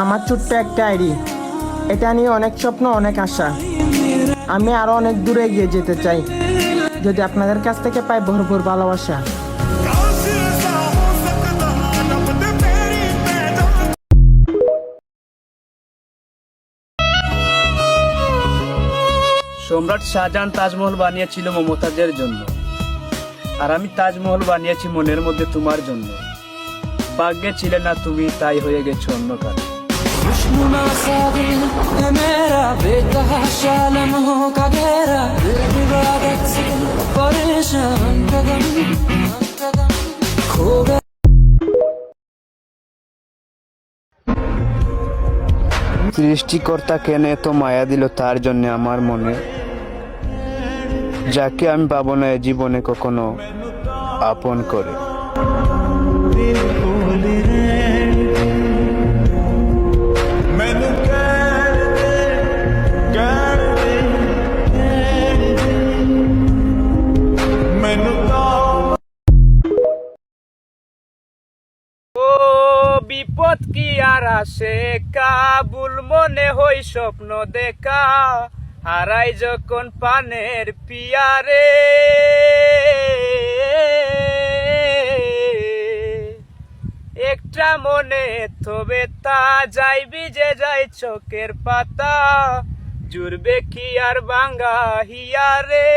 আমার ছোট্ট একটা আইডি, এটা নিয়ে অনেক স্বপ্ন, অনেক আশা। আমি আরো অনেক দূরে এগিয়ে যেতে চাই, যদি আপনাদের কাছ থেকে পাই ভরপুর ভালোবাসা। সম্রাট শাহজাহান তাজমহল বানিয়েছিল মমতাজের জন্য, আর আমি তাজমহল বানিয়েছি মনের মধ্যে তোমার জন্য। ভাগ্যে ছিলে না তুমি, তাই হয়ে গেছো অন্য কারো। সৃষ্টিকর্তা কেন এত মায়া দিল তার জন্য আমার মনে, যাকে আমি পাবো না জীবনে কখনো আপন করে। ও বিপদ কি আর আসে, কাবুল মনে হই স্বপ্ন দেখা, হারাই যখন পানের পিয়ারে। একটা মনে তবে তা যাইবি যে যাই চোখের পাতা, জুড়বে কি আর বাঙ্গা হিয়ারে।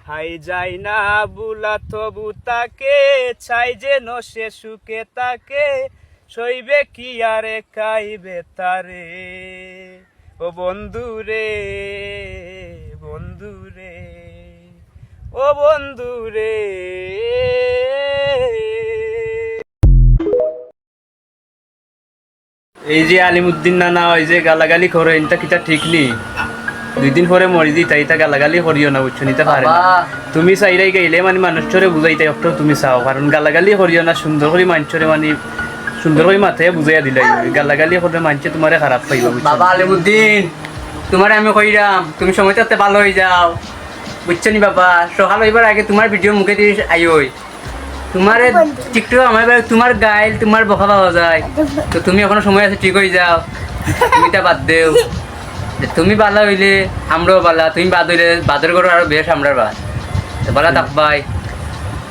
হাই যাই না বুলা তবু তাকে, ছাই যে নসে সুখে তাকে, সইবে কি আরে কাইবে তারে। ও বন্ধু রে, বন্ধু রে, ও বন্ধু রে। এই যে আলিমুদ্দিন নানা ওই যে গালাগালি করে, এটা কিটা ঠিক নেই। 2 দিন পরে মরি দিই, তাই তা গালাগালি করিও না, বুঝছো নিতে পারে না। তুমি চাইরাই গাইলে মানে মানুষরে বুঝাইতে একটু তুমি চাও, কারণ গালাগালি করিও না, সুন্দর করে মানুষরে মানে সুন্দর করে মাথায় বুঝাইয়া দিলাই। গালাগালি করলে মানুষে তোমারে খারাপ পাইব। বাবা আলিমুদ্দিন, তোমার আমি কইরাম তুমি সময়টাতে ভালো হয়ে যাও, বুঝছো নি বাবা। সকাল হইবার আগে তোমার ভিডিও মুখে দিয়ে আইওই। তোমার টিকটক আমার তোমার গাইল তোমার বকা পাওয়া যায়, তো তুমি এখনো সময় আছে, ঠিক হয়ে যাও। তুমি তা বাদ দেও, তুমি বালা হইলে আমরাও বালা, তুমি বাদ হইলে বাদের করো আরো বেশ আমরার বাদ বালা থাকবাই।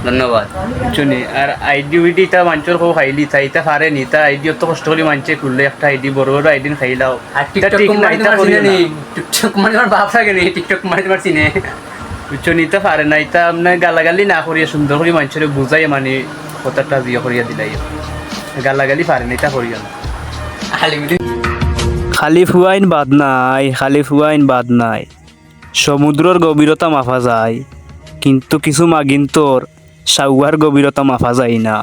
ধন্যবাদ। বুঝছনি আর আইডি উইডি তা মানুষের খুব খাইলি, তাই তা পারে নি, তা আইডি অত কষ্ট করে মানুষে খুললে একটা আইডি বড় বড় আইডি খাইলাও। আর টিকটক মানে টিকটক মানে তোমার বাপ থাকে নি, টিকটক মানে তোমার চিনে, বুঝছো নিতে পারে না। এটা আপনার গালাগালি না করিয়া সুন্দর করে মানুষের বুঝাই মানে কথাটা বিয়ে করিয়া দিলাই। গালাগালি পারে না, এটা করিয়া না। খালি ফুয়াইন বাদ নাই, খালি ফুয়াইন বাদ নাই। সমুদ্রের গভীরতা মাফা যায়, কিন্তু কিছু মাগিন তোর সাউয়ার গভীরতা মাফা যায় না।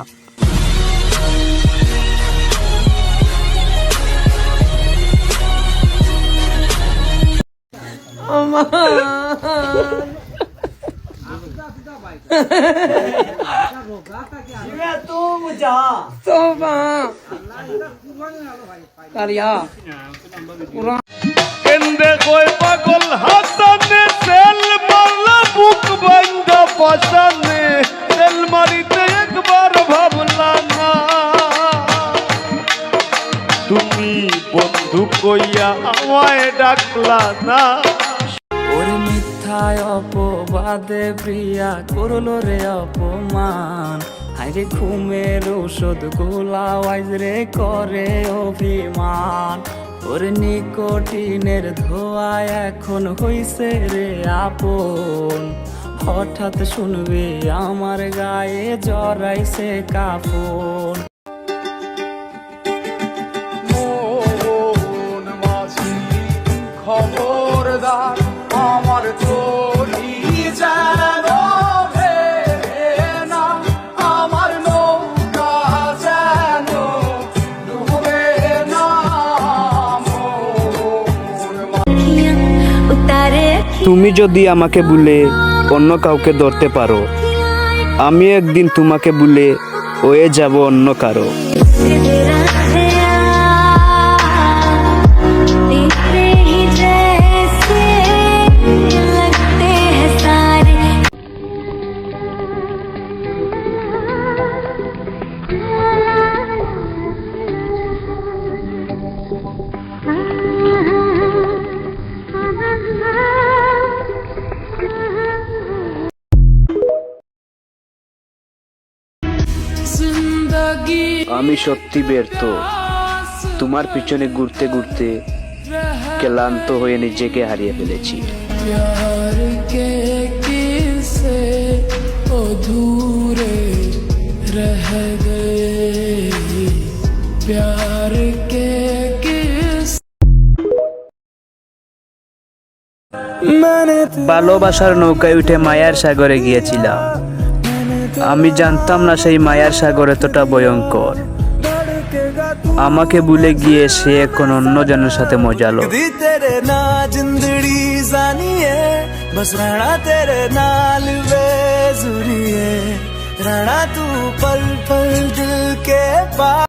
কেন্দ্রে কই পাগল হাসানে সেল মারলা বুক বন্ধ পাশানে, সেল মারিতে একবার ভাবলা না, তুমি বন্ধু কইয়া আমায় ডাকলা না। ওরে মিথ্যায় অপবাদে প্রিয়া করলো রে অপমান, হাইরে ঘুমের ঔষধ গোলাওয়াইজ রে করে অভিমান। ওরে নিকোটিনের ধোঁয়ায় এখন হইছে রে আপন, হঠাৎ শুনবি আমার গায়ে জড়াইছে কাফন। মন মাঝি খবরদার, আমার চলি যেন ভেবে না, আমার নৌকা যেন ডুবে না। তুমি যদি আমাকে ভুলে অন্য কাউকে ধরতে পারো, আমি একদিন তোমাকে ভুলে হয়ে যাব অন্য কারো। আমি সত্যি ব্যর্থ, তোমার পিছনে ঘুরতে ঘুরতে ক্লান্ত হয়ে নিজেকে হারিয়ে ফেলেছি। प्यार के किस्से अधूरे रह गए, प्यार के किस्से ভালোবাসার নৌকায় উঠে মায়ার সাগরে গিয়েছিলাম। আমি জানতাম না সেই মায়ার সাগর এতটা ভয়ঙ্কর। আমাকে ভুলে গিয়ে সে এখন অন্যজনের সাথে মজালো। तेरे ना जिंदड़ी जानिए बस रहना तेरे नाल बेजुरिए रहना तू पल पल दिल के पास।